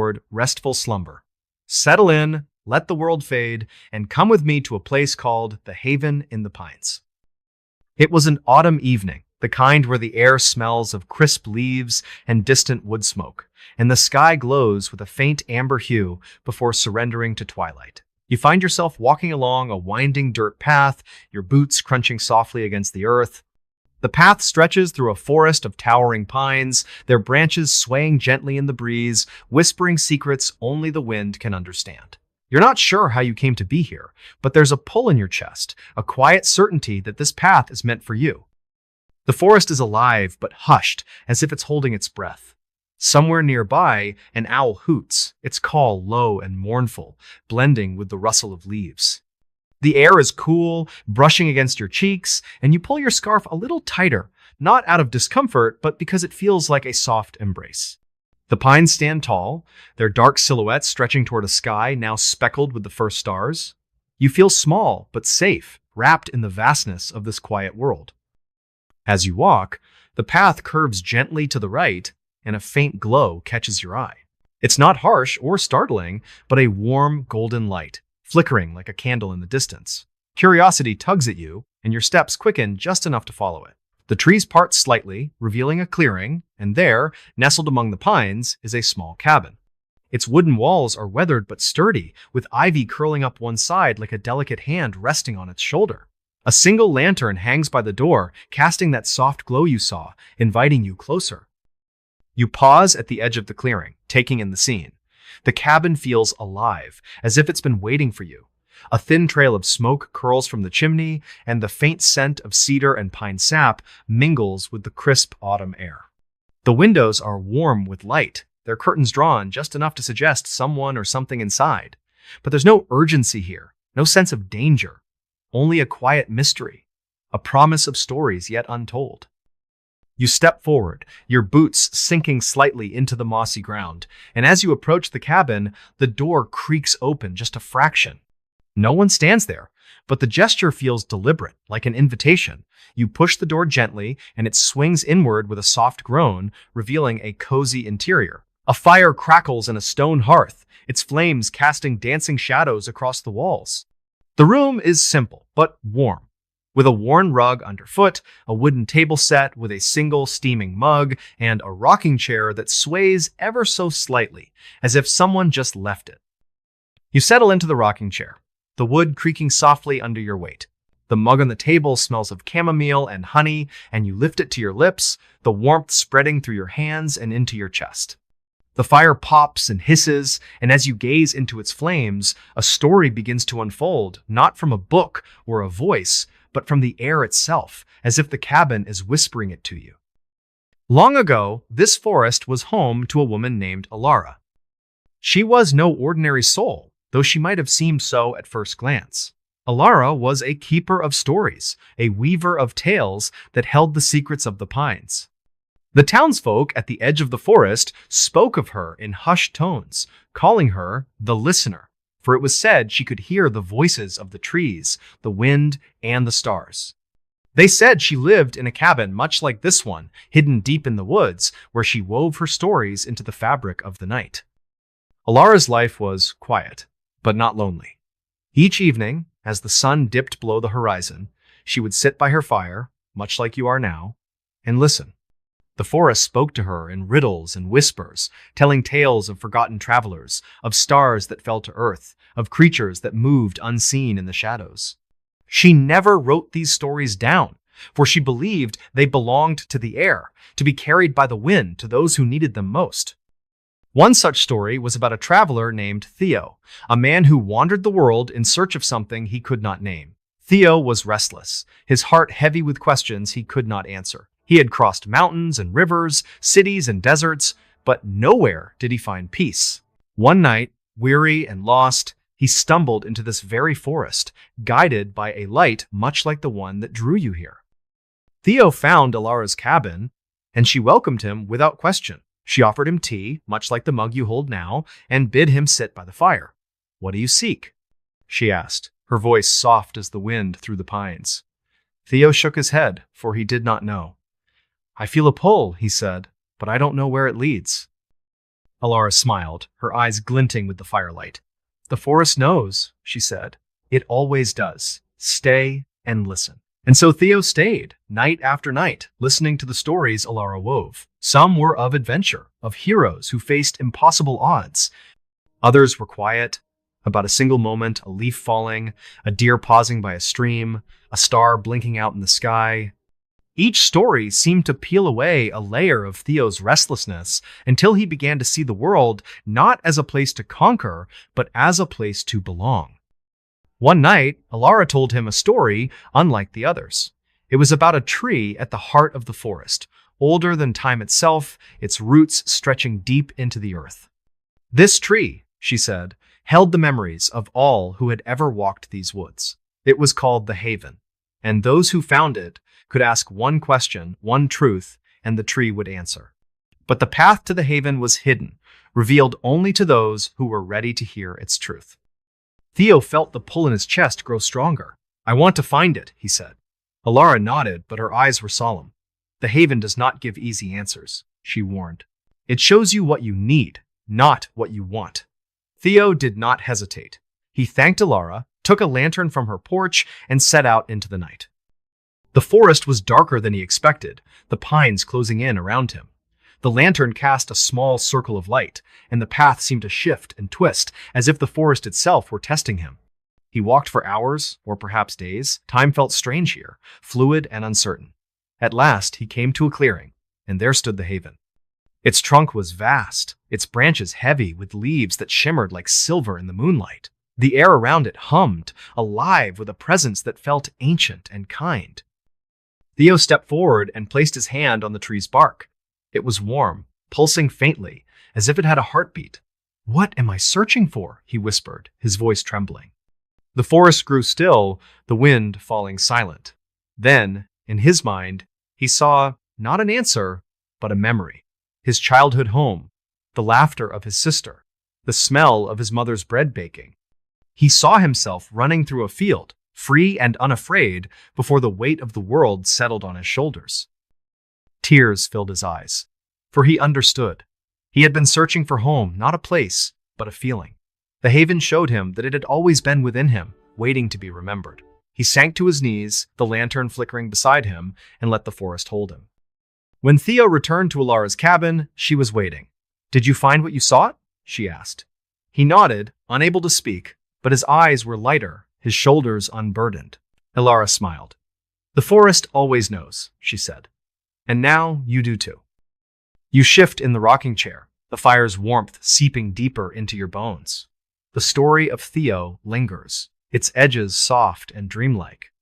toward restful slumber. Settle in, let the world fade, and come with me to a place called the Haven in the Pines. It was an autumn evening, the kind where the air smells of crisp leaves and distant wood smoke, and the sky glows with a faint amber hue before surrendering to twilight. You find yourself walking along a winding dirt path, your boots crunching softly against the earth. The path stretches through a forest of towering pines, their branches swaying gently in the breeze, whispering secrets only the wind can understand. You're not sure how you came to be here, but there's a pull in your chest, a quiet certainty that this path is meant for you. The forest is alive but hushed, as if it's holding its breath. Somewhere nearby, an owl hoots, its call low and mournful, blending with the rustle of leaves. The air is cool, brushing against your cheeks, and you pull your scarf a little tighter, not out of discomfort, but because it feels like a soft embrace. The pines stand tall, their dark silhouettes stretching toward a sky now speckled with the first stars. You feel small, but safe, wrapped in the vastness of this quiet world. As you walk, the path curves gently to the right, and a faint glow catches your eye. It's not harsh or startling, but a warm golden light, flickering like a candle in the distance. Curiosity tugs at you, and your steps quicken just enough to follow it. The trees part slightly, revealing a clearing, and there, nestled among the pines, is a small cabin. Its wooden walls are weathered but sturdy, with ivy curling up one side like a delicate hand resting on its shoulder. A single lantern hangs by the door, casting that soft glow you saw, inviting you closer. You pause at the edge of the clearing, taking in the scene. The cabin feels alive, as if it's been waiting for you. A thin trail of smoke curls from the chimney, and the faint scent of cedar and pine sap mingles with the crisp autumn air. The windows are warm with light, their curtains drawn just enough to suggest someone or something inside. But there's no urgency here, no sense of danger, only a quiet mystery, a promise of stories yet untold. You step forward, your boots sinking slightly into the mossy ground, and as you approach the cabin, the door creaks open just a fraction. No one stands there, but the gesture feels deliberate, like an invitation. You push the door gently, and it swings inward with a soft groan, revealing a cozy interior. A fire crackles in a stone hearth, its flames casting dancing shadows across the walls. The room is simple, but warm. With a worn rug underfoot, a wooden table set with a single steaming mug, and a rocking chair that sways ever so slightly, as if someone just left it. You settle into the rocking chair, the wood creaking softly under your weight. The mug on the table smells of chamomile and honey, and you lift it to your lips, the warmth spreading through your hands and into your chest. The fire pops and hisses, and as you gaze into its flames, a story begins to unfold, not from a book or a voice, but from the air itself, as if the cabin is whispering it to you. Long ago, this forest was home to a woman named Alara. She was no ordinary soul, though she might have seemed so at first glance. Alara was a keeper of stories, a weaver of tales that held the secrets of the pines. The townsfolk at the edge of the forest spoke of her in hushed tones, calling her the listener, for it was said she could hear the voices of the trees, the wind, and the stars. They said she lived in a cabin much like this one, hidden deep in the woods, where she wove her stories into the fabric of the night. Alara's life was quiet, but not lonely. Each evening, as the sun dipped below the horizon, she would sit by her fire, much like you are now, and listen. The forest spoke to her in riddles and whispers, telling tales of forgotten travelers, of stars that fell to earth, of creatures that moved unseen in the shadows. She never wrote these stories down, for she believed they belonged to the air, to be carried by the wind to those who needed them most. One such story was about a traveler named Theo, a man who wandered the world in search of something he could not name. Theo was restless, his heart heavy with questions he could not answer. He had crossed mountains and rivers, cities and deserts, but nowhere did he find peace. One night, weary and lost, he stumbled into this very forest, guided by a light much like the one that drew you here. Theo found Alara's cabin, and she welcomed him without question. She offered him tea, much like the mug you hold now, and bid him sit by the fire. "What do you seek?" she asked, her voice soft as the wind through the pines. Theo shook his head, for he did not know. "I feel a pull," he said, "but I don't know where it leads." Alara smiled, her eyes glinting with the firelight. The forest knows, she said. It always does. Stay and listen. And so Theo stayed, night after night, listening to the stories Alara wove. Some were of adventure, of heroes who faced impossible odds. Others were quiet, about a single moment, a leaf falling, a deer pausing by a stream, a star blinking out in the sky. Each story seemed to peel away a layer of Theo's restlessness until he began to see the world not as a place to conquer, but as a place to belong. One night, Alara told him a story unlike the others. It was about a tree at the heart of the forest, older than time itself, its roots stretching deep into the earth. This tree, she said, held the memories of all who had ever walked these woods. It was called the Haven, and those who found it could ask one question, one truth, and the tree would answer. But the path to the Haven was hidden, revealed only to those who were ready to hear its truth. Theo felt the pull in his chest grow stronger. I want to find it, he said. Alara nodded, but her eyes were solemn. The Haven does not give easy answers, she warned. It shows you what you need, not what you want. Theo did not hesitate. He thanked Alara, took a lantern from her porch, and set out into the night. The forest was darker than he expected, the pines closing in around him. The lantern cast a small circle of light, and the path seemed to shift and twist, as if the forest itself were testing him. He walked for hours, or perhaps days. Time felt strange here, fluid and uncertain. At last, he came to a clearing, and there stood the Haven. Its trunk was vast, its branches heavy with leaves that shimmered like silver in the moonlight. The air around it hummed, alive with a presence that felt ancient and kind. Theo stepped forward and placed his hand on the tree's bark. It was warm, pulsing faintly, as if it had a heartbeat. "What am I searching for?" he whispered, his voice trembling. The forest grew still, the wind falling silent. Then, in his mind, he saw not an answer, but a memory. His childhood home, the laughter of his sister, the smell of his mother's bread baking. He saw himself running through a field, free and unafraid, before the weight of the world settled on his shoulders. Tears filled his eyes, for he understood. He had been searching for home, not a place, but a feeling. The Haven showed him that it had always been within him, waiting to be remembered. He sank to his knees, the lantern flickering beside him, and let the forest hold him. When Theo returned to Alara's cabin, she was waiting. "Did you find what you sought?" she asked. He nodded, unable to speak, but his eyes were lighter, his shoulders unburdened. Alara smiled. "The forest always knows," she said. "And now you do too." You shift in the rocking chair, the fire's warmth seeping deeper into your bones. The story of Theo lingers, its edges soft and dreamlike.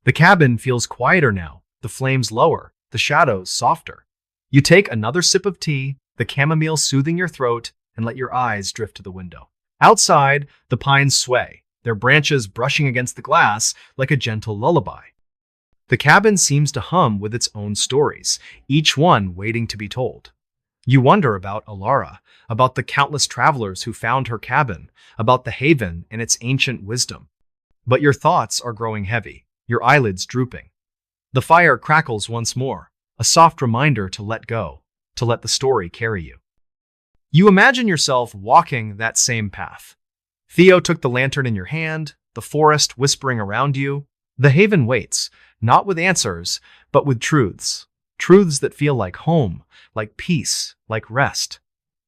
The cabin feels quieter now, the flames lower, the shadows softer. You take another sip of tea, the chamomile soothing your throat, and let your eyes drift to the window. Outside, the pines sway, their branches brushing against the glass like a gentle lullaby. The cabin seems to hum with its own stories, each one waiting to be told. You wonder about Alara, about the countless travelers who found her cabin, about the Haven and its ancient wisdom. But your thoughts are growing heavy, your eyelids drooping. The fire crackles once more, a soft reminder to let go, to let the story carry you. You imagine yourself walking that same path. Theo took the lantern in your hand, the forest whispering around you. The Haven waits, not with answers, but with truths. Truths that feel like home, like peace, like rest.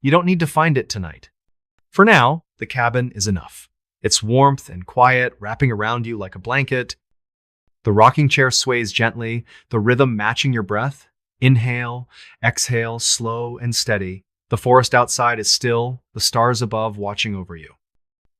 You don't need to find it tonight. For now, the cabin is enough. Its warmth and quiet wrapping around you like a blanket. The rocking chair sways gently, the rhythm matching your breath. Inhale, exhale, slow and steady. The forest outside is still, the stars above watching over you.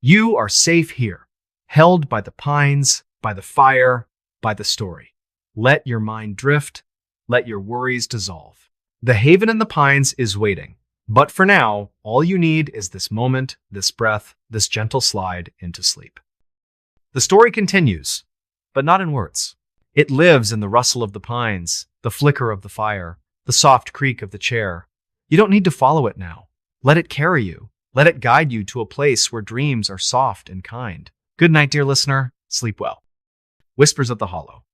You are safe here, held by the pines, by the fire, by the story. Let your mind drift, let your worries dissolve. The Haven in the pines is waiting, but for now, all you need is this moment, this breath, this gentle slide into sleep. The story continues, but not in words. It lives in the rustle of the pines, the flicker of the fire, the soft creak of the chair. You don't need to follow it now. Let it carry you. Let it guide you to a place where dreams are soft and kind. Good night, dear listener. Sleep well. Whispers of the Hollow.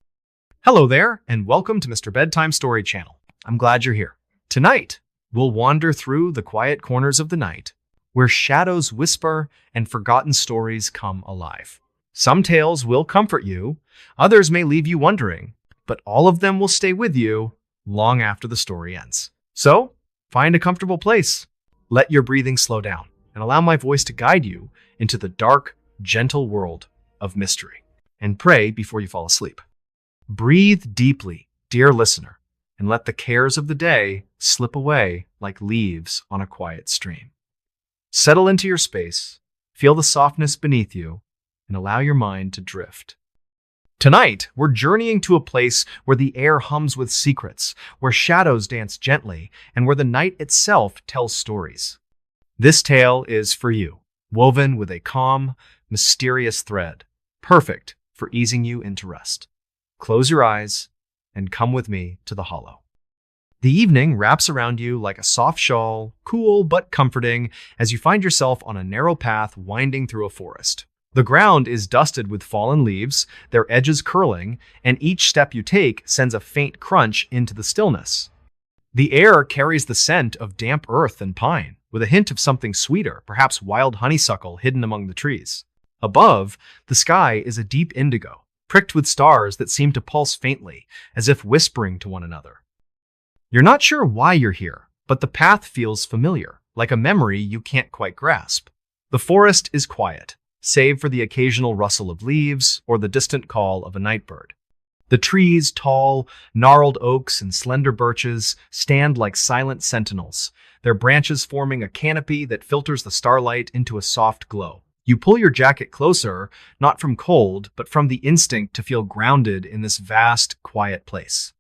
Hello there, and welcome to Mr. Bedtime Story Channel. I'm glad you're here. Tonight, we'll wander through the quiet corners of the night, where shadows whisper and forgotten stories come alive. Some tales will comfort you, others may leave you wondering, but all of them will stay with you long after the story ends. So, find a comfortable place, let your breathing slow down, and allow my voice to guide you into the dark, gentle world of mystery. And pray before you fall asleep. Breathe deeply, dear listener, and let the cares of the day slip away like leaves on a quiet stream. Settle into your space, feel the softness beneath you, and allow your mind to drift. Tonight, we're journeying to a place where the air hums with secrets, where shadows dance gently, and where the night itself tells stories. This tale is for you, woven with a calm, mysterious thread, perfect for easing you into rest. Close your eyes and come with me to the hollow. The evening wraps around you like a soft shawl, cool but comforting, as you find yourself on a narrow path winding through a forest. The ground is dusted with fallen leaves, their edges curling, and each step you take sends a faint crunch into the stillness. The air carries the scent of damp earth and pine, with a hint of something sweeter, perhaps wild honeysuckle hidden among the trees. Above, the sky is a deep indigo, pricked with stars that seem to pulse faintly, as if whispering to one another. You're not sure why you're here, but the path feels familiar, like a memory you can't quite grasp. The forest is quiet, save for the occasional rustle of leaves or the distant call of a night bird. The trees, tall, gnarled oaks and slender birches, stand like silent sentinels, their branches forming a canopy that filters the starlight into a soft glow. You pull your jacket closer, not from cold, but from the instinct to feel grounded in this vast, quiet place.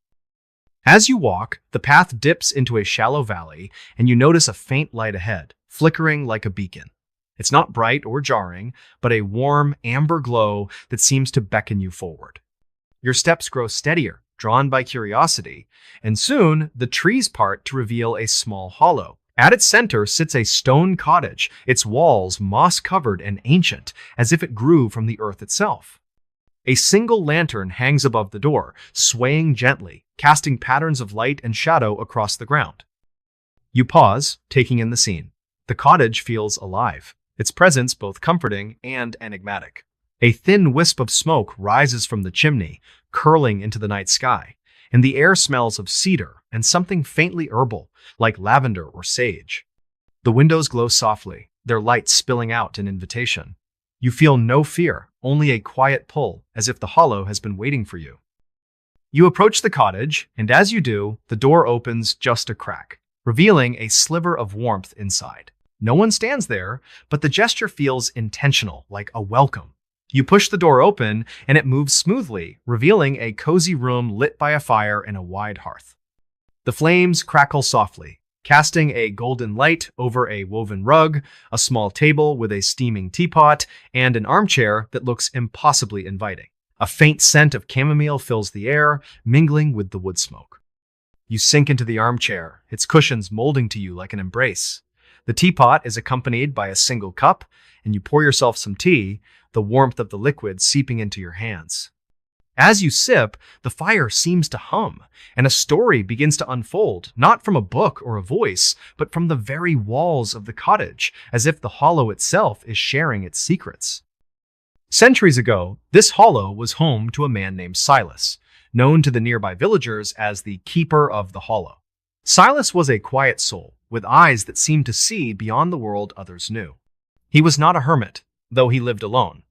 As you walk, the path dips into a shallow valley, and you notice a faint light ahead, flickering like a beacon. It's not bright or jarring, but a warm, amber glow that seems to beckon you forward. Your steps grow steadier, drawn by curiosity, and soon the trees part to reveal a small hollow. At its center sits a stone cottage, its walls moss-covered and ancient, as if it grew from the earth itself. A single lantern hangs above the door, swaying gently, casting patterns of light and shadow across the ground. You pause, taking in the scene. The cottage feels alive, its presence both comforting and enigmatic. A thin wisp of smoke rises from the chimney, curling into the night sky, and the air smells of cedar and something faintly herbal, like lavender or sage. The windows glow softly, their light spilling out an invitation. You feel no fear, only a quiet pull, as if the hollow has been waiting for you. You approach the cottage, and as you do, the door opens just a crack, revealing a sliver of warmth inside. No one stands there, but the gesture feels intentional, like a welcome. You push the door open, and it moves smoothly, revealing a cozy room lit by a fire and a wide hearth. The flames crackle softly, casting a golden light over a woven rug, a small table with a steaming teapot, and an armchair that looks impossibly inviting. A faint scent of chamomile fills the air, mingling with the wood smoke. You sink into the armchair, its cushions molding to you like an embrace. The teapot is accompanied by a single cup, and you pour yourself some tea, the warmth of the liquid seeping into your hands. As you sip, the fire seems to hum, and a story begins to unfold, not from a book or a voice, but from the very walls of the cottage, as if the hollow itself is sharing its secrets. Centuries ago, this hollow was home to a man named Silas, known to the nearby villagers as the Keeper of the Hollow. Silas was a quiet soul, with eyes that seemed to see beyond the world others knew. He was not a hermit, though he lived alone.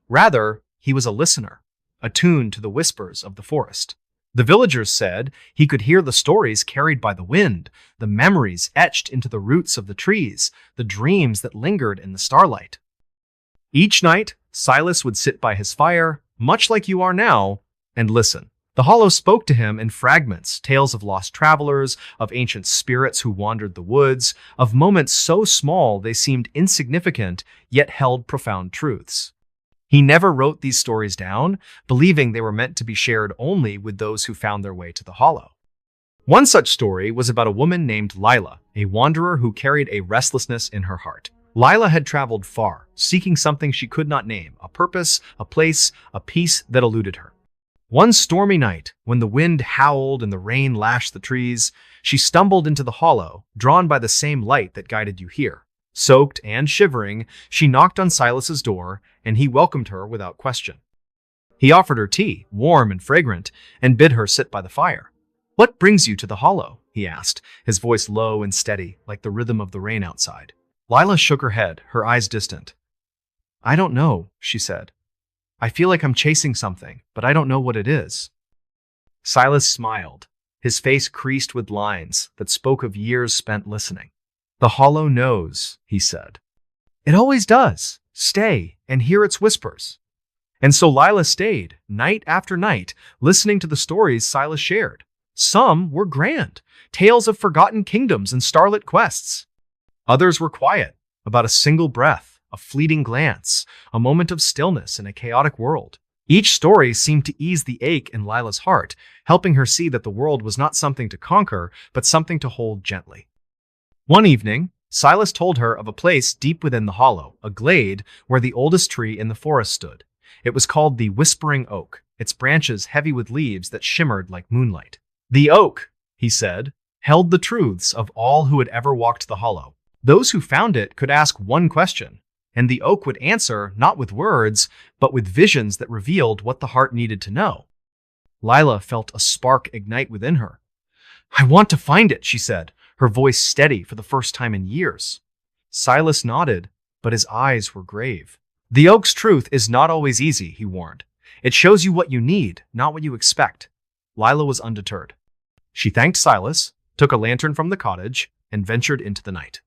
Rather, he was a listener, attuned to the whispers of the forest. The villagers said he could hear the stories carried by the wind, the memories etched into the roots of the trees, the dreams that lingered in the starlight. Each night, Silas would sit by his fire, much like you are now, and listen. The hollow spoke to him in fragments, tales of lost travelers, of ancient spirits who wandered the woods, of moments so small they seemed insignificant, yet held profound truths. He never wrote these stories down, believing they were meant to be shared only with those who found their way to the hollow. One such story was about a woman named Lila, a wanderer who carried a restlessness in her heart. Lila had traveled far, seeking something she could not name, a purpose, a place, a peace that eluded her. One stormy night, when the wind howled and the rain lashed the trees, She stumbled into the hollow, drawn by the same light that guided you here. Soaked and shivering, she knocked on Silas's door, and he welcomed her without question. He offered her tea, warm and fragrant, and bid her sit by the fire. "What brings you to the hollow?" he asked, his voice low and steady, like the rhythm of the rain outside. Lila shook her head, her eyes distant. "I don't know," she said. "I feel like I'm chasing something, but I don't know what it is." Silas smiled, his face creased with lines that spoke of years spent listening. "The hollow knows," he said. "It always does. Stay and hear its whispers." And so Lila stayed, night after night, listening to the stories Silas shared. Some were grand, tales of forgotten kingdoms and starlit quests. Others were quiet, about a single breath, a fleeting glance, a moment of stillness in a chaotic world. Each story seemed to ease the ache in Lila's heart, helping her see that the world was not something to conquer, but something to hold gently. One evening, Silas told her of a place deep within the hollow, a glade where the oldest tree in the forest stood. It was called the Whispering Oak, its branches heavy with leaves that shimmered like moonlight. The oak, he said, held the truths of all who had ever walked the hollow. Those who found it could ask one question, and the oak would answer not with words, but with visions that revealed what the heart needed to know. Lila felt a spark ignite within her. "I want to find it," she said, her voice steady for the first time in years. Silas nodded, but his eyes were grave. "The oak's truth is not always easy," he warned. "It shows you what you need, not what you expect." Lila was undeterred. She thanked Silas, took a lantern from the cottage, and ventured into the night.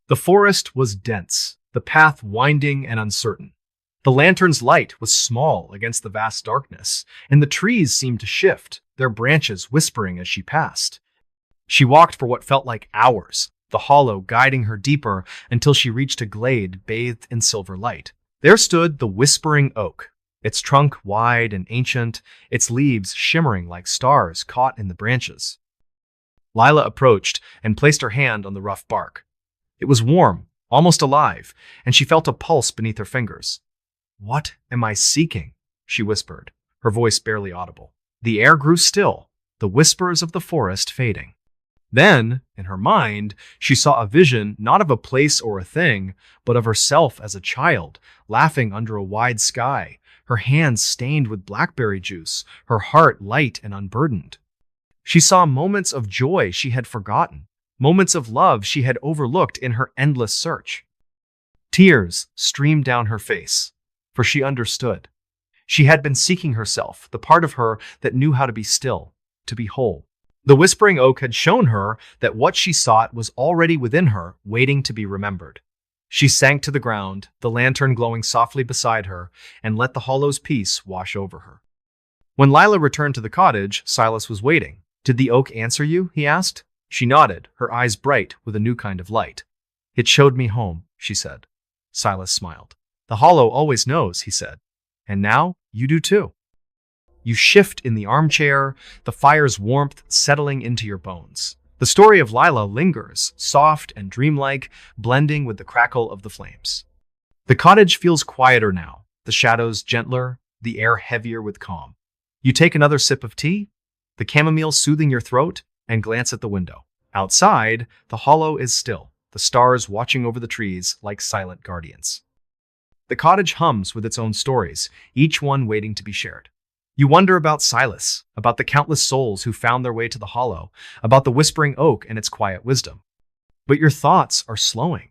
The forest was dense, the path winding and uncertain. The lantern's light was small against the vast darkness, and the trees seemed to shift, their branches whispering as she passed. She walked for what felt like hours, the hollow guiding her deeper until she reached a glade bathed in silver light. There stood the Whispering Oak, its trunk wide and ancient, its leaves shimmering like stars caught in the branches. Lila approached and placed her hand on the rough bark. It was warm, almost alive, and she felt a pulse beneath her fingers. "What am I seeking?" she whispered, her voice barely audible. The air grew still, the whispers of the forest fading. Then, in her mind, she saw a vision not of a place or a thing, but of herself as a child, laughing under a wide sky, her hands stained with blackberry juice, her heart light and unburdened. She saw moments of joy she had forgotten, moments of love she had overlooked in her endless search. Tears streamed down her face, for she understood. She had been seeking herself, the part of her that knew how to be still, to be whole. The Whispering Oak had shown her that what she sought was already within her, waiting to be remembered. She sank to the ground, the lantern glowing softly beside her, and let the hollow's peace wash over her. When Lila returned to the cottage, Silas was waiting. "Did the oak answer you?" he asked. She nodded, her eyes bright with a new kind of light. "It showed me home," she said. Silas smiled. "The hollow always knows," he said. "And now you do too." You shift in the armchair, the fire's warmth settling into your bones. The story of Lila lingers, soft and dreamlike, blending with the crackle of the flames. The cottage feels quieter now, the shadows gentler, the air heavier with calm. You take another sip of tea, the chamomile soothing your throat, and glance at the window. Outside, the hollow is still, the stars watching over the trees like silent guardians. The cottage hums with its own stories, each one waiting to be shared. You wonder about Silas, about the countless souls who found their way to the hollow, about the Whispering Oak and its quiet wisdom. But your thoughts are slowing,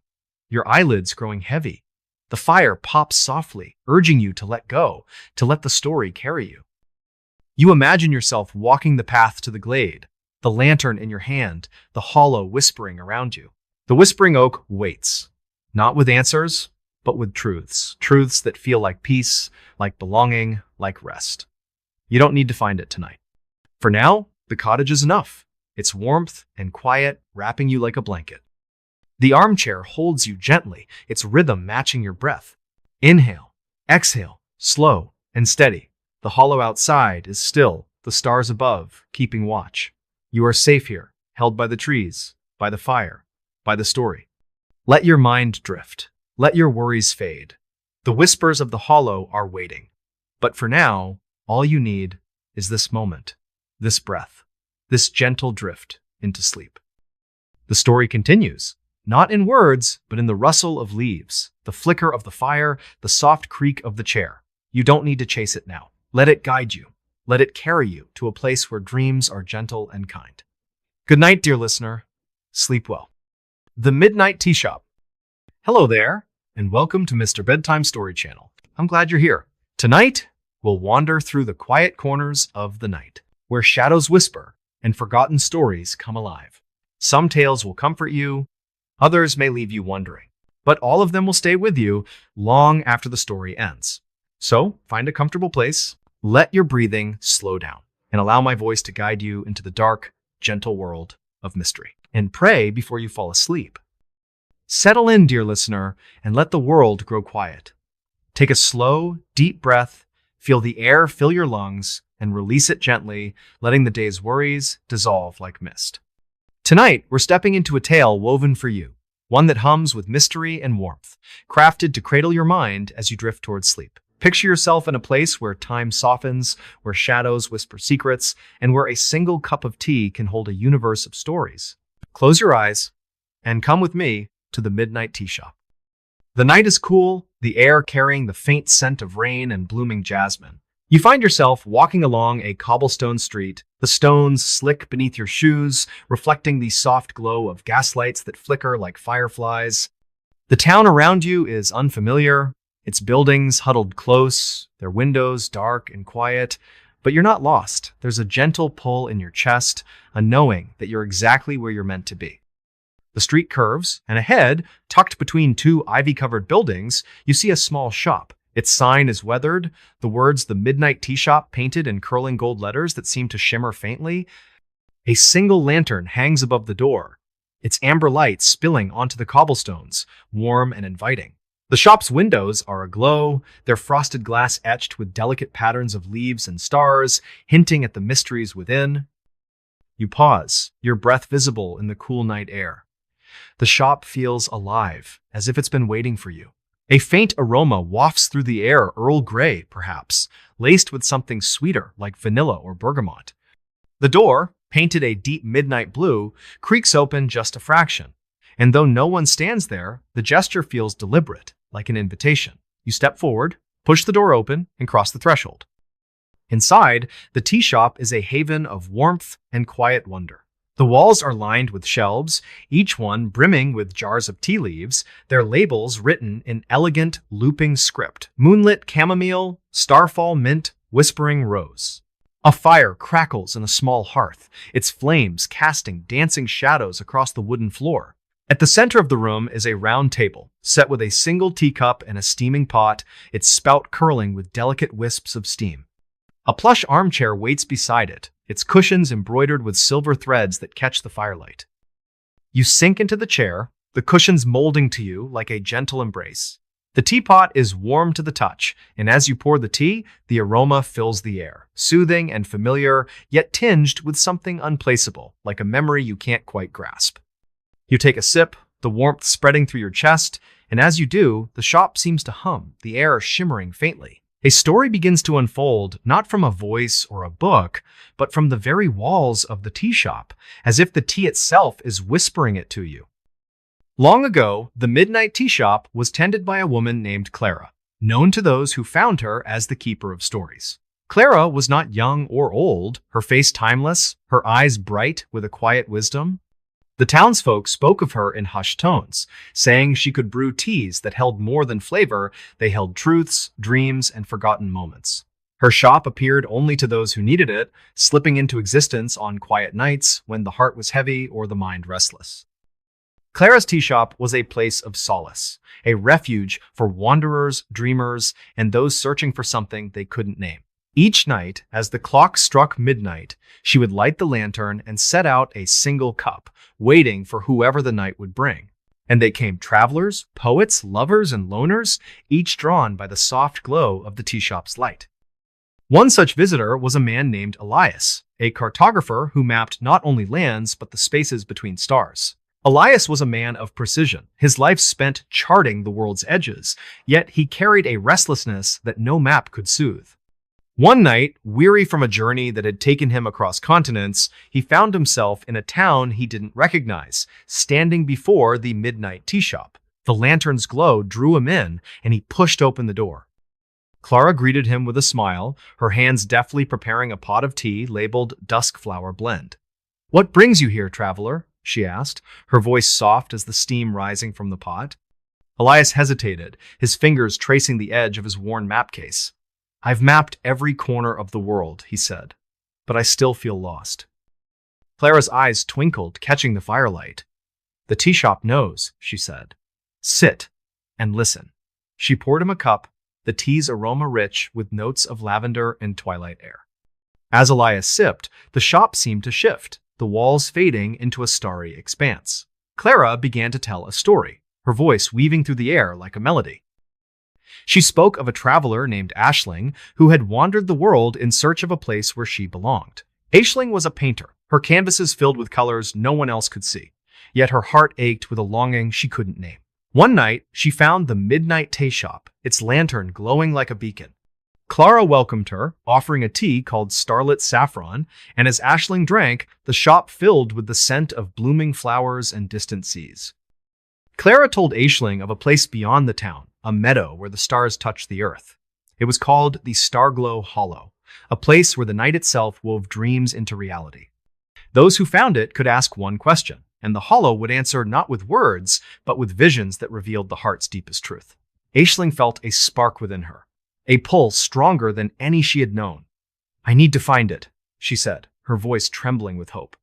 your eyelids growing heavy. The fire pops softly, urging you to let go, to let the story carry you. You imagine yourself walking the path to the glade, the lantern in your hand, the hollow whispering around you. The Whispering Oak waits, not with answers, but with truths. Truths that feel like peace, like belonging, like rest. You don't need to find it tonight. For now, the cottage is enough. Its warmth and quiet wrapping you like a blanket. The armchair holds you gently, its rhythm matching your breath. Inhale, exhale, slow and steady. The hollow outside is still, the stars above keeping watch. You are safe here, held by the trees, by the fire, by the story. Let your mind drift. Let your worries fade. The whispers of the hollow are waiting. But for now, all you need is this moment, this breath, this gentle drift into sleep. The story continues, not in words, but in the rustle of leaves, the flicker of the fire, the soft creak of the chair. You don't need to chase it now. Let it guide you. Let it carry you to a place where dreams are gentle and kind. Good night, dear listener. Sleep well. The Midnight Tea Shop. Hello there, and welcome to Mr. Bedtime Story Channel. I'm glad you're here. Tonight, we'll wander through the quiet corners of the night, where shadows whisper and forgotten stories come alive. Some tales will comfort you, others may leave you wondering, but all of them will stay with you long after the story ends. So, find a comfortable place, let your breathing slow down, and allow my voice to guide you into the dark, gentle world of mystery. And pray before you fall asleep. Settle in, dear listener, and let the world grow quiet. Take a slow, deep breath, feel the air fill your lungs, and release it gently, letting the day's worries dissolve like mist. Tonight, we're stepping into a tale woven for you, one that hums with mystery and warmth, crafted to cradle your mind as you drift towards sleep. Picture yourself in a place where time softens, where shadows whisper secrets, and where a single cup of tea can hold a universe of stories. Close your eyes and come with me to the Midnight Tea Shop. The night is cool, the air carrying the faint scent of rain and blooming jasmine. You find yourself walking along a cobblestone street, the stones slick beneath your shoes, reflecting the soft glow of gaslights that flicker like fireflies. The town around you is unfamiliar, its buildings huddled close, their windows dark and quiet, but you're not lost. There's a gentle pull in your chest, a knowing that you're exactly where you're meant to be. The street curves, and ahead, tucked between two ivy-covered buildings, you see a small shop. Its sign is weathered, the words "The Midnight Tea Shop" painted in curling gold letters that seem to shimmer faintly. A single lantern hangs above the door, its amber light spilling onto the cobblestones, warm and inviting. The shop's windows are aglow, their frosted glass etched with delicate patterns of leaves and stars, hinting at the mysteries within. You pause, your breath visible in the cool night air. The shop feels alive, as if it's been waiting for you. A faint aroma wafts through the air, Earl Grey, perhaps, laced with something sweeter like vanilla or bergamot. The door, painted a deep midnight blue, creaks open just a fraction. And though no one stands there, the gesture feels deliberate, like an invitation. You step forward, push the door open, and cross the threshold. Inside, the tea shop is a haven of warmth and quiet wonder. The walls are lined with shelves, each one brimming with jars of tea leaves, their labels written in elegant, looping script. Moonlit chamomile, starfall mint, whispering rose. A fire crackles in a small hearth, its flames casting dancing shadows across the wooden floor. At the center of the room is a round table, set with a single teacup and a steaming pot, its spout curling with delicate wisps of steam. A plush armchair waits beside it, its cushions embroidered with silver threads that catch the firelight. You sink into the chair, the cushions molding to you like a gentle embrace. The teapot is warm to the touch, and as you pour the tea, the aroma fills the air, soothing and familiar, yet tinged with something unplaceable, like a memory you can't quite grasp. You take a sip, the warmth spreading through your chest, and as you do, the shop seems to hum, the air shimmering faintly. A story begins to unfold, not from a voice or a book, but from the very walls of the tea shop, as if the tea itself is whispering it to you. Long ago, the Midnight Tea Shop was tended by a woman named Clara, known to those who found her as the keeper of stories. Clara was not young or old, her face timeless, her eyes bright with a quiet wisdom. The townsfolk spoke of her in hushed tones, saying she could brew teas that held more than flavor, they held truths, dreams, and forgotten moments. Her shop appeared only to those who needed it, slipping into existence on quiet nights when the heart was heavy or the mind restless. Clara's tea shop was a place of solace, a refuge for wanderers, dreamers, and those searching for something they couldn't name. Each night, as the clock struck midnight, she would light the lantern and set out a single cup, waiting for whoever the night would bring. And they came travelers, poets, lovers, and loners, each drawn by the soft glow of the tea shop's light. One such visitor was a man named Elias, a cartographer who mapped not only lands but the spaces between stars. Elias was a man of precision, his life spent charting the world's edges, yet he carried a restlessness that no map could soothe. One night, weary from a journey that had taken him across continents, he found himself in a town he didn't recognize, standing before the midnight tea shop. The lantern's glow drew him in, and he pushed open the door. Clara greeted him with a smile, her hands deftly preparing a pot of tea labeled Dusk Flower Blend. "What brings you here, traveler?" she asked, her voice soft as the steam rising from the pot. Elias hesitated, his fingers tracing the edge of his worn map case. "I've mapped every corner of the world," he said, "but I still feel lost." Clara's eyes twinkled, catching the firelight. "The tea shop knows," she said. "Sit and listen." She poured him a cup, the tea's aroma rich with notes of lavender and twilight air. As Elias sipped, the shop seemed to shift, the walls fading into a starry expanse. Clara began to tell a story, her voice weaving through the air like a melody. She spoke of a traveler named Aisling who had wandered the world in search of a place where she belonged. Aisling was a painter, her canvases filled with colors no one else could see, yet her heart ached with a longing she couldn't name. One night, she found the midnight tea shop, its lantern glowing like a beacon. Clara welcomed her, offering a tea called Starlit Saffron, and as Aisling drank, the shop filled with the scent of blooming flowers and distant seas. Clara told Aisling of a place beyond the town, a meadow where the stars touched the earth. It was called the Starglow Hollow, a place where the night itself wove dreams into reality. Those who found it could ask one question, and the hollow would answer not with words, but with visions that revealed the heart's deepest truth. Aisling felt a spark within her, a pull stronger than any she had known. "I need to find it," she said, her voice trembling with hope.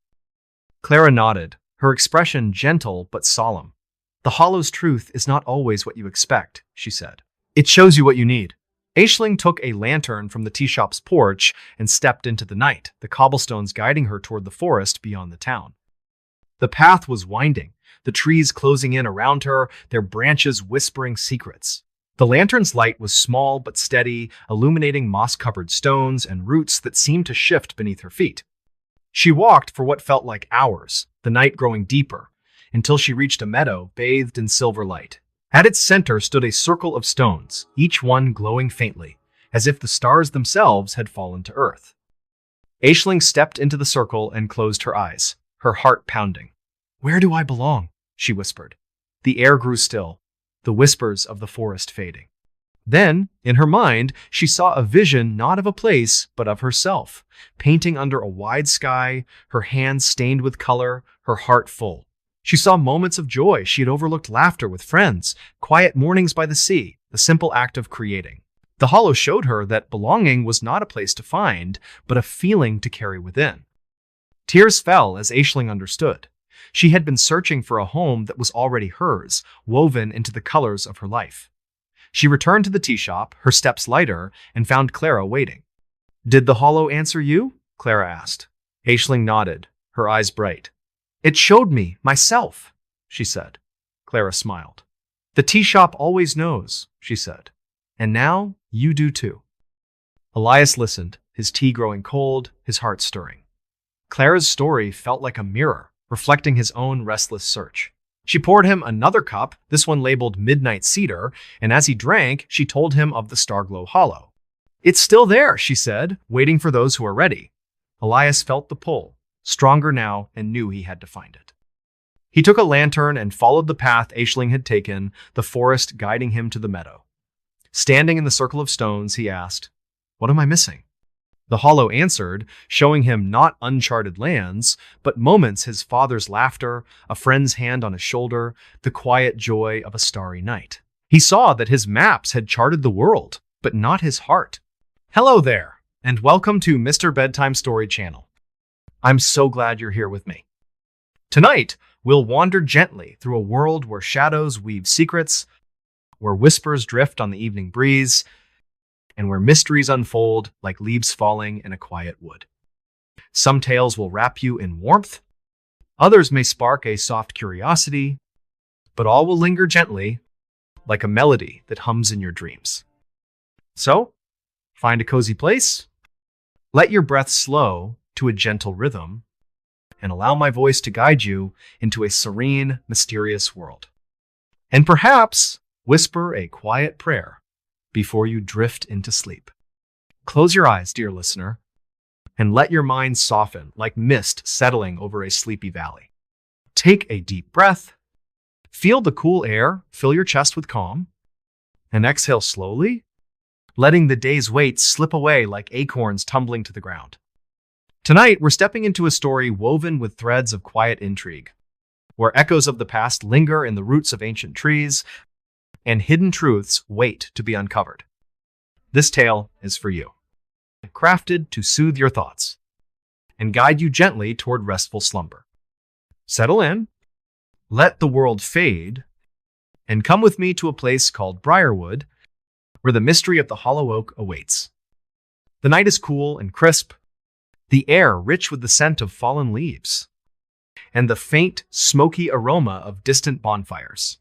Clara nodded, her expression gentle but solemn. "The hollow's truth is not always what you expect," she said. "It shows you what you need." Aisling took a lantern from the tea shop's porch and stepped into the night, the cobblestones guiding her toward the forest beyond the town. The path was winding, the trees closing in around her, their branches whispering secrets. The lantern's light was small but steady, illuminating moss-covered stones and roots that seemed to shift beneath her feet. She walked for what felt like hours, the night growing deeper, until she reached a meadow bathed in silver light. At its center stood a circle of stones, each one glowing faintly, as if the stars themselves had fallen to earth. Aisling stepped into the circle and closed her eyes, her heart pounding. "Where do I belong?" she whispered. The air grew still, the whispers of the forest fading. Then, in her mind, she saw a vision not of a place, but of herself, painting under a wide sky, her hands stained with color, her heart full. She saw moments of joy she had overlooked, laughter with friends, quiet mornings by the sea, the simple act of creating. The hollow showed her that belonging was not a place to find, but a feeling to carry within. Tears fell as Aisling understood. She had been searching for a home that was already hers, woven into the colors of her life. She returned to the tea shop, her steps lighter, and found Clara waiting. "Did the hollow answer you?" Clara asked. Aisling nodded, her eyes bright. "It showed me myself," she said. Clara smiled. "The tea shop always knows," she said. "And now you do too." Elias listened, his tea growing cold, his heart stirring. Clara's story felt like a mirror, reflecting his own restless search. She poured him another cup, this one labeled Midnight Cedar, and as he drank, she told him of the Starglow Hollow. "It's still there," she said, waiting for those who are ready. Elias felt the pull, stronger now, and knew he had to find it. He took a lantern and followed the path Aisling had taken, the forest guiding him to the meadow. Standing in the circle of stones, he asked, "What am I missing?" The hollow answered, showing him not uncharted lands, but moments his father's laughter, a friend's hand on his shoulder, the quiet joy of a starry night. He saw that his maps had charted the world, but not his heart. Hello there, and welcome to Mr. Bedtime Story Channel. I'm so glad you're here with me. Tonight, we'll wander gently through a world where shadows weave secrets, where whispers drift on the evening breeze, and where mysteries unfold like leaves falling in a quiet wood. Some tales will wrap you in warmth, others may spark a soft curiosity, but all will linger gently like a melody that hums in your dreams. So, find a cozy place, let your breath slow to a gentle rhythm, and allow my voice to guide you into a serene, mysterious world. And perhaps whisper a quiet prayer before you drift into sleep. Close your eyes, dear listener, and let your mind soften like mist settling over a sleepy valley. Take a deep breath, feel the cool air fill your chest with calm, and exhale slowly, letting the day's weight slip away like acorns tumbling to the ground. Tonight, we're stepping into a story woven with threads of quiet intrigue, where echoes of the past linger in the roots of ancient trees and hidden truths wait to be uncovered. This tale is for you, crafted to soothe your thoughts and guide you gently toward restful slumber. Settle in, let the world fade, and come with me to a place called Briarwood, where the mystery of the hollow oak awaits. The night is cool and crisp, the air rich with the scent of fallen leaves, and the faint, smoky aroma of distant bonfires.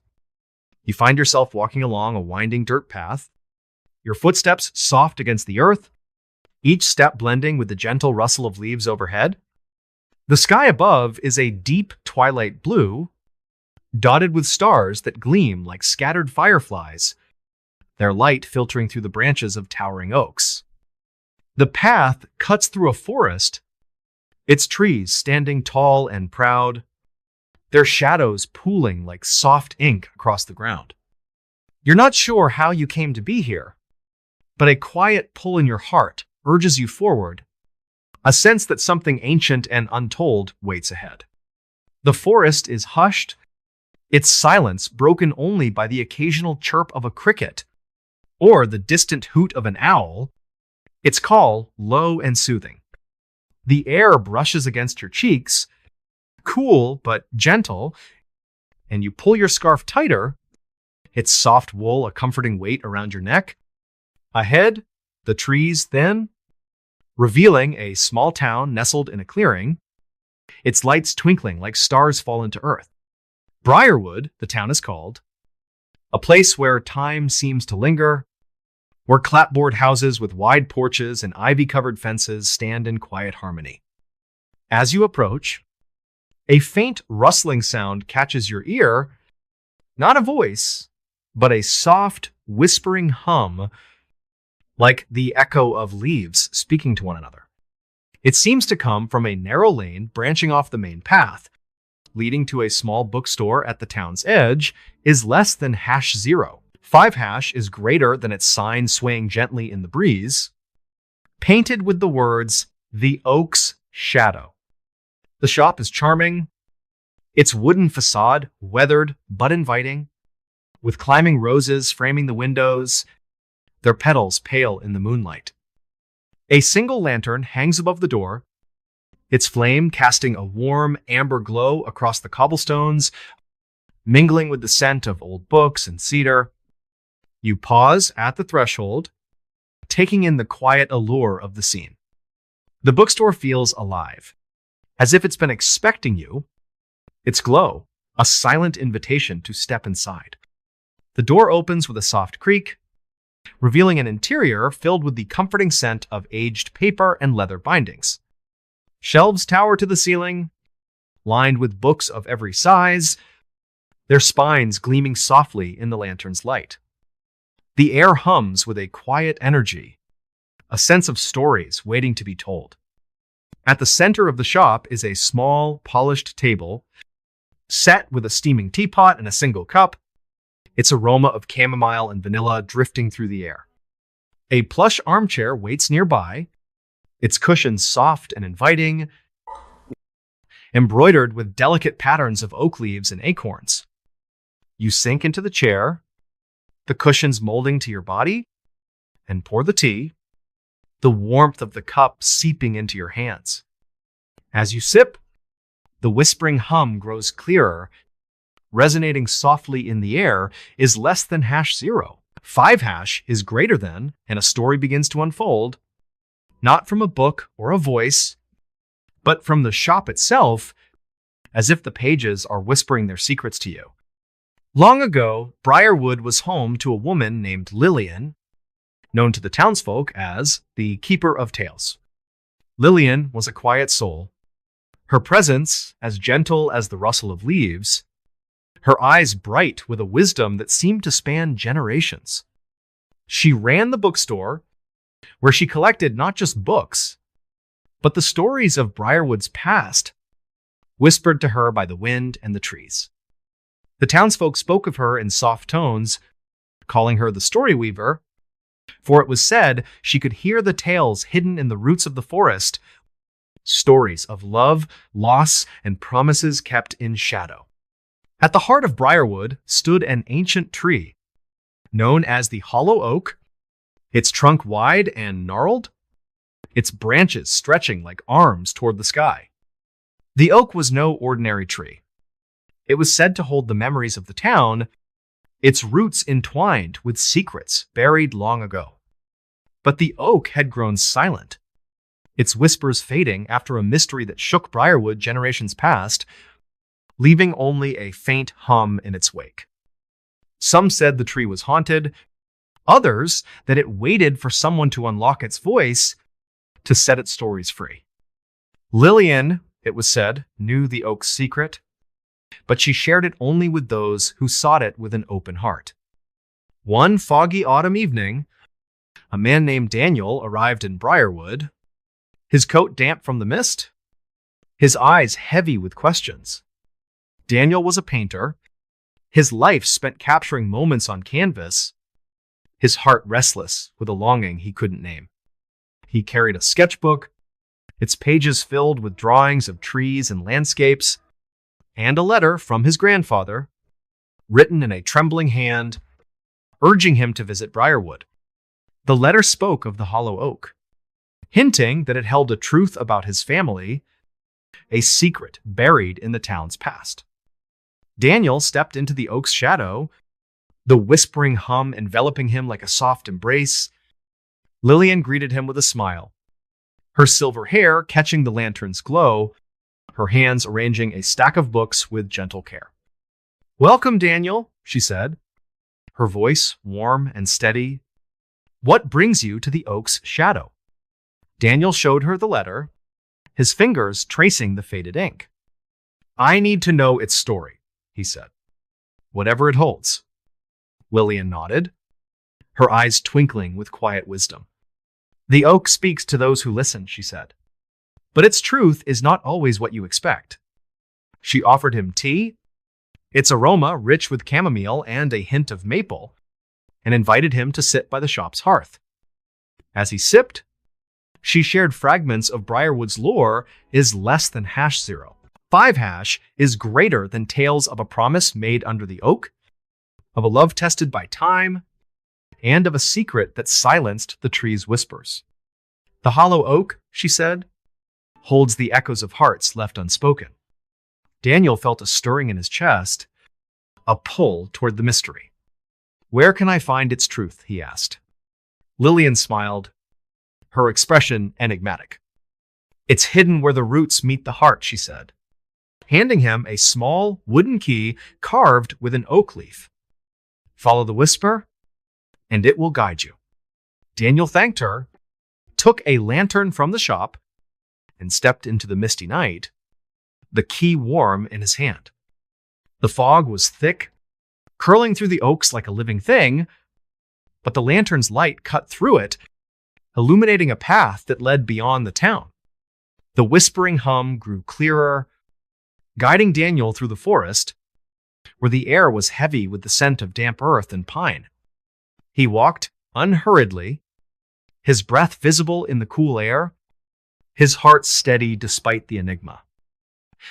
You find yourself walking along a winding dirt path, your footsteps soft against the earth, each step blending with the gentle rustle of leaves overhead. The sky above is a deep twilight blue, dotted with stars that gleam like scattered fireflies, their light filtering through the branches of towering oaks. The path cuts through a forest, its trees standing tall and proud, their shadows pooling like soft ink across the ground. You're not sure how you came to be here, but a quiet pull in your heart urges you forward, a sense that something ancient and untold waits ahead. The forest is hushed, its silence broken only by the occasional chirp of a cricket or the distant hoot of an owl, its call low and soothing. The air brushes against your cheeks, cool but gentle, and you pull your scarf tighter, its soft wool a comforting weight around your neck. Ahead, the trees thin, revealing a small town nestled in a clearing, its lights twinkling like stars fallen to earth. Briarwood, the town is called, a place where time seems to linger, where clapboard houses with wide porches and ivy-covered fences stand in quiet harmony. As you approach, a faint rustling sound catches your ear, not a voice, but a soft, whispering hum, like the echo of leaves speaking to one another. It seems to come from a narrow lane branching off the main path, leading to a small bookstore at the town's edge, is less than #0. 5# is greater than its sign swaying gently in the breeze, painted with the words, "The Oak's Shadow." The shop is charming, its wooden facade weathered but inviting, with climbing roses framing the windows, their petals pale in the moonlight. A single lantern hangs above the door, its flame casting a warm amber glow across the cobblestones, mingling with the scent of old books and cedar. You pause at the threshold, taking in the quiet allure of the scene. The bookstore feels alive, as if it's been expecting you, its glow a silent invitation to step inside. The door opens with a soft creak, revealing an interior filled with the comforting scent of aged paper and leather bindings. Shelves tower to the ceiling, lined with books of every size, their spines gleaming softly in the lantern's light. The air hums with a quiet energy, a sense of stories waiting to be told. At the center of the shop is a small, polished table, set with a steaming teapot and a single cup, its aroma of chamomile and vanilla drifting through the air. A plush armchair waits nearby, its cushions soft and inviting, embroidered with delicate patterns of oak leaves and acorns. You sink into the chair, the cushions molding to your body, and pour the tea, the warmth of the cup seeping into your hands. As you sip, the whispering hum grows clearer, resonating softly in the air, is less than #0. 5# is greater than, and a story begins to unfold, not from a book or a voice, but from the shop itself, as if the pages are whispering their secrets to you. Long ago, Briarwood was home to a woman named Lillian, known to the townsfolk as the Keeper of Tales. Lillian was a quiet soul, her presence as gentle as the rustle of leaves, her eyes bright with a wisdom that seemed to span generations. She ran the bookstore, where she collected not just books, but the stories of Briarwood's past, whispered to her by the wind and the trees. The townsfolk spoke of her in soft tones, calling her the story weaver, for it was said she could hear the tales hidden in the roots of the forest, stories of love, loss, and promises kept in shadow. At the heart of Briarwood stood an ancient tree, known as the hollow oak, its trunk wide and gnarled, its branches stretching like arms toward the sky. The oak was no ordinary tree. It was said to hold the memories of the town, its roots entwined with secrets buried long ago. But the oak had grown silent, its whispers fading after a mystery that shook Briarwood generations past, leaving only a faint hum in its wake. Some said the tree was haunted, others that it waited for someone to unlock its voice to set its stories free. Lillian, it was said, knew the oak's secret, but she shared it only with those who sought it with an open heart. One foggy autumn evening, a man named Daniel arrived in Briarwood, his coat damp from the mist, his eyes heavy with questions. Daniel was a painter, his life spent capturing moments on canvas, his heart restless with a longing he couldn't name. He carried a sketchbook, its pages filled with drawings of trees and landscapes, and a letter from his grandfather, written in a trembling hand, urging him to visit Briarwood. The letter spoke of the hollow oak, hinting that it held a truth about his family, a secret buried in the town's past. Daniel stepped into the oak's shadow, the whispering hum enveloping him like a soft embrace. Lillian greeted him with a smile, her silver hair catching the lantern's glow, her hands arranging a stack of books with gentle care. "Welcome, Daniel," she said, her voice warm and steady. "What brings you to the oak's shadow?" Daniel showed her the letter, his fingers tracing the faded ink. "I need to know its story," he said, "whatever it holds." Lillian nodded, her eyes twinkling with quiet wisdom. "The oak speaks to those who listen," she said, "but its truth is not always what you expect." She offered him tea, its aroma rich with chamomile and a hint of maple, and invited him to sit by the shop's hearth. As he sipped, she shared fragments of Briarwood's lore is less than #0. 5# is greater than tales of a promise made under the oak, of a love tested by time, and of a secret that silenced the tree's whispers. "The hollow oak," she said, "holds the echoes of hearts left unspoken." Daniel felt a stirring in his chest, a pull toward the mystery. "Where can I find its truth?" he asked. Lillian smiled, her expression enigmatic. "It's hidden where the roots meet the heart," she said, handing him a small wooden key carved with an oak leaf. "Follow the whisper, and it will guide you." Daniel thanked her, took a lantern from the shop, and stepped into the misty night, the key warm in his hand. The fog was thick, curling through the oaks like a living thing, but the lantern's light cut through it, illuminating a path that led beyond the town. The whispering hum grew clearer, guiding Daniel through the forest, where the air was heavy with the scent of damp earth and pine. He walked unhurriedly, his breath visible in the cool air, his heart steady despite the enigma.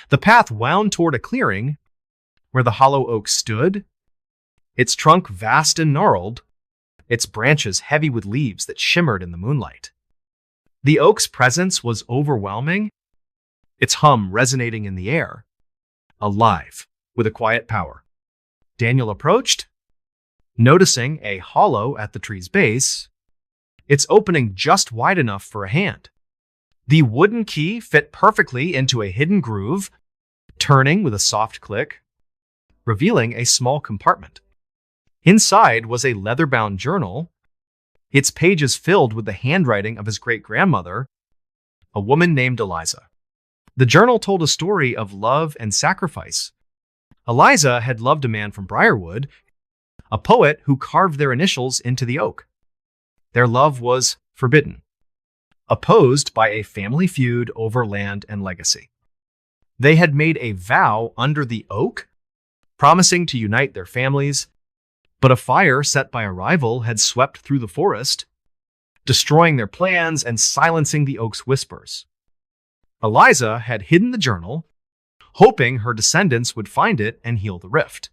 The path wound toward a clearing where the hollow oak stood, its trunk vast and gnarled, its branches heavy with leaves that shimmered in the moonlight. The oak's presence was overwhelming, its hum resonating in the air, alive with a quiet power. Daniel approached, noticing a hollow at the tree's base, its opening just wide enough for a hand. The wooden key fit perfectly into a hidden groove, turning with a soft click, revealing a small compartment. Inside was a leather-bound journal, its pages filled with the handwriting of his great-grandmother, a woman named Eliza. The journal told a story of love and sacrifice. Eliza had loved a man from Briarwood, a poet who carved their initials into the oak. Their love was forbidden, opposed by a family feud over land and legacy. They had made a vow under the oak, promising to unite their families, but a fire set by a rival had swept through the forest, destroying their plans and silencing the oak's whispers. Eliza had hidden the journal, hoping her descendants would find it and heal the rift.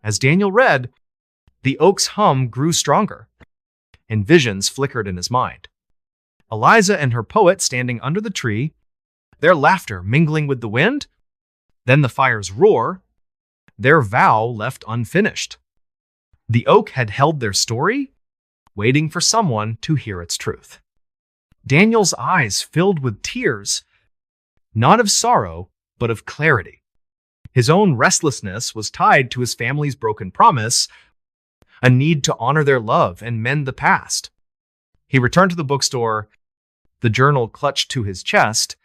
As Daniel read, the oak's hum grew stronger, and visions flickered in his mind. Eliza and her poet standing under the tree, their laughter mingling with the wind, then the fire's roar, their vow left unfinished. The oak had held their story, waiting for someone to hear its truth. Daniel's eyes filled with tears, not of sorrow, but of clarity. His own restlessness was tied to his family's broken promise, a need to honor their love and mend the past. He returned to the bookstore, the journal clutched to his chest,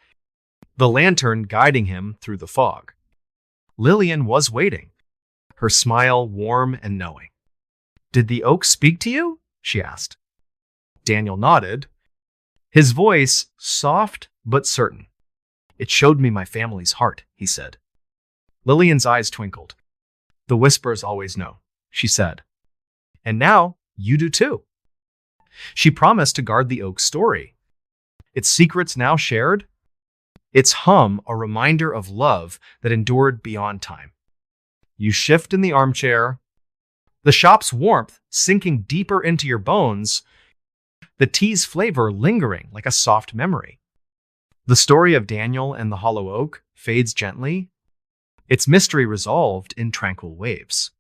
the lantern guiding him through the fog. Lillian was waiting, her smile warm and knowing. "Did the oak speak to you?" she asked. Daniel nodded, his voice soft but certain. "It showed me my family's heart," he said. Lillian's eyes twinkled. "The whispers always know," she said. "And now you do too." She promised to guard the oak's story, its secrets now shared, its hum a reminder of love that endured beyond time. You shift in the armchair, the shop's warmth sinking deeper into your bones, the tea's flavor lingering like a soft memory. The story of Daniel and the hollow oak fades gently, its mystery resolved in tranquil waves.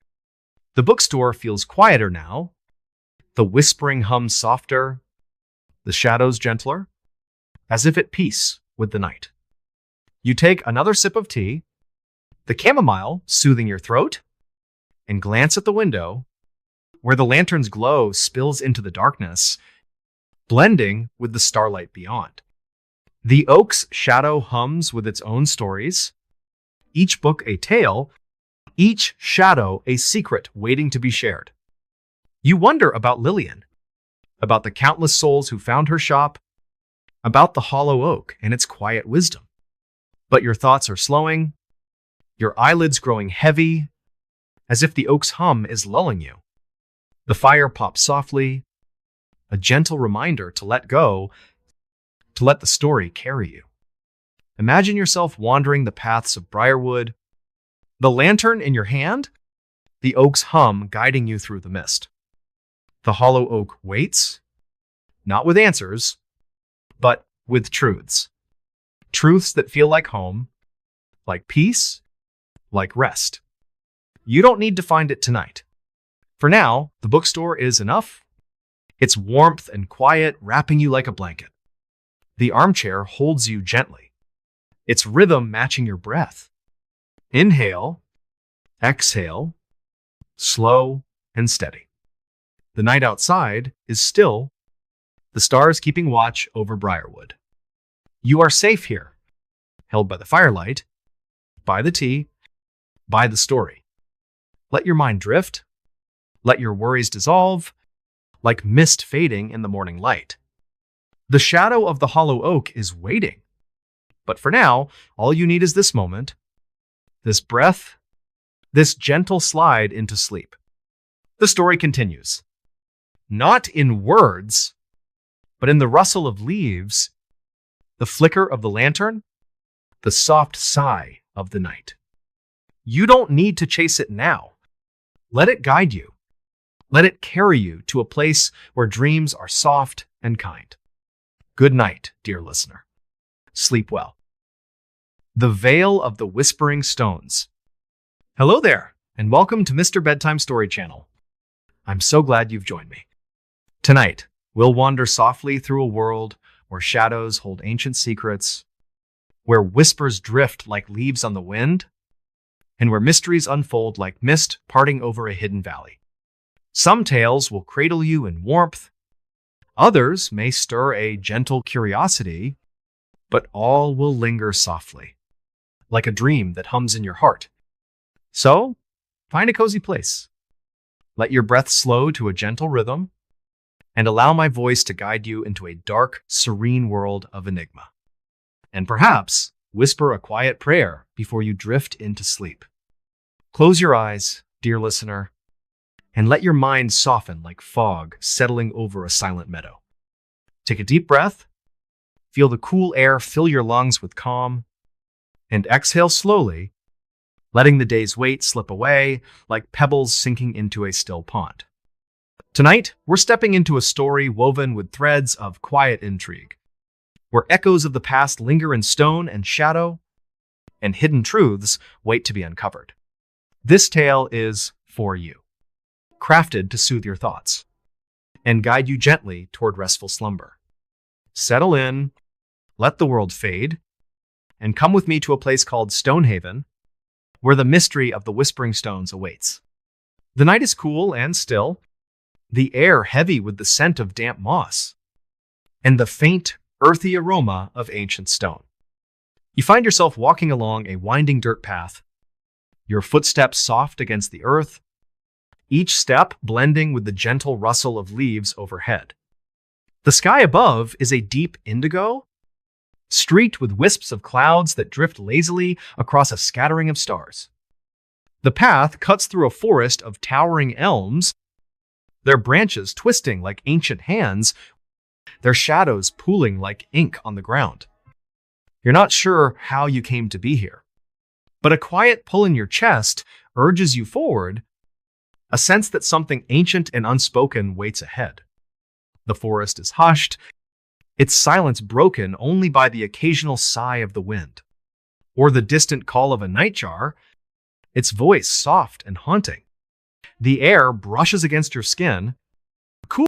The bookstore feels quieter now, the whispering hum softer, the shadows gentler, as if at peace with the night. You take another sip of tea, the chamomile soothing your throat, and glance at the window, where the lantern's glow spills into the darkness, blending with the starlight beyond. The oak's shadow hums with its own stories, each book a tale, each shadow a secret waiting to be shared. You wonder about Lillian, about the countless souls who found her shop, about the hollow oak and its quiet wisdom. But your thoughts are slowing, your eyelids growing heavy, as if the oak's hum is lulling you. The fire pops softly, a gentle reminder to let go, to let the story carry you. Imagine yourself wandering the paths of Briarwood, the lantern in your hand, the oak's hum guiding you through the mist. The hollow oak waits, not with answers, but with truths. Truths that feel like home, like peace, like rest. You don't need to find it tonight. For now, the bookstore is enough. Its warmth and quiet wrapping you like a blanket. The armchair holds you gently, its rhythm matching your breath. Inhale, exhale, slow and steady. The night outside is still, the stars keeping watch over Briarwood. You are safe here, held by the firelight, by the tea, by the story. Let your mind drift, let your worries dissolve, like mist fading in the morning light. The shadow of the hollow oak is waiting. But for now, all you need is this moment, this breath, this gentle slide into sleep. The story continues. Not in words, but in the rustle of leaves, the flicker of the lantern, the soft sigh of the night. You don't need to chase it now. Let it guide you. Let it carry you to a place where dreams are soft and kind. Good night, dear listener. Sleep well. The Veil of the Whispering Stones. Hello there, and welcome to Mr. Bedtime Story Channel. I'm so glad you've joined me. Tonight, we'll wander softly through a world where shadows hold ancient secrets, where whispers drift like leaves on the wind, and where mysteries unfold like mist parting over a hidden valley. Some tales will cradle you in warmth, others may stir a gentle curiosity, but all will linger softly, like a dream that hums in your heart. So, find a cozy place. Let your breath slow to a gentle rhythm, and allow my voice to guide you into a dark, serene world of enigma. And perhaps whisper a quiet prayer before you drift into sleep. Close your eyes, dear listener, and let your mind soften like fog settling over a silent meadow. Take a deep breath, feel the cool air fill your lungs with calm, and exhale slowly, letting the day's weight slip away like pebbles sinking into a still pond. Tonight, we're stepping into a story woven with threads of quiet intrigue, where echoes of the past linger in stone and shadow, and hidden truths wait to be uncovered. This tale is for you, crafted to soothe your thoughts and guide you gently toward restful slumber. Settle in, let the world fade, and come with me to a place called Stonehaven, where the mystery of the Whispering Stones awaits. The night is cool and still, the air heavy with the scent of damp moss, and the faint, earthy aroma of ancient stone. You find yourself walking along a winding dirt path, your footsteps soft against the earth, each step blending with the gentle rustle of leaves overhead. The sky above is a deep indigo, streaked with wisps of clouds that drift lazily across a scattering of stars. The path cuts through a forest of towering elms, their branches twisting like ancient hands, their shadows pooling like ink on the ground. You're not sure how you came to be here, but a quiet pull in your chest urges you forward, a sense that something ancient and unspoken waits ahead. The forest is hushed, its silence broken only by the occasional sigh of the wind, or the distant call of a nightjar, its voice soft and haunting. The air brushes against your skin,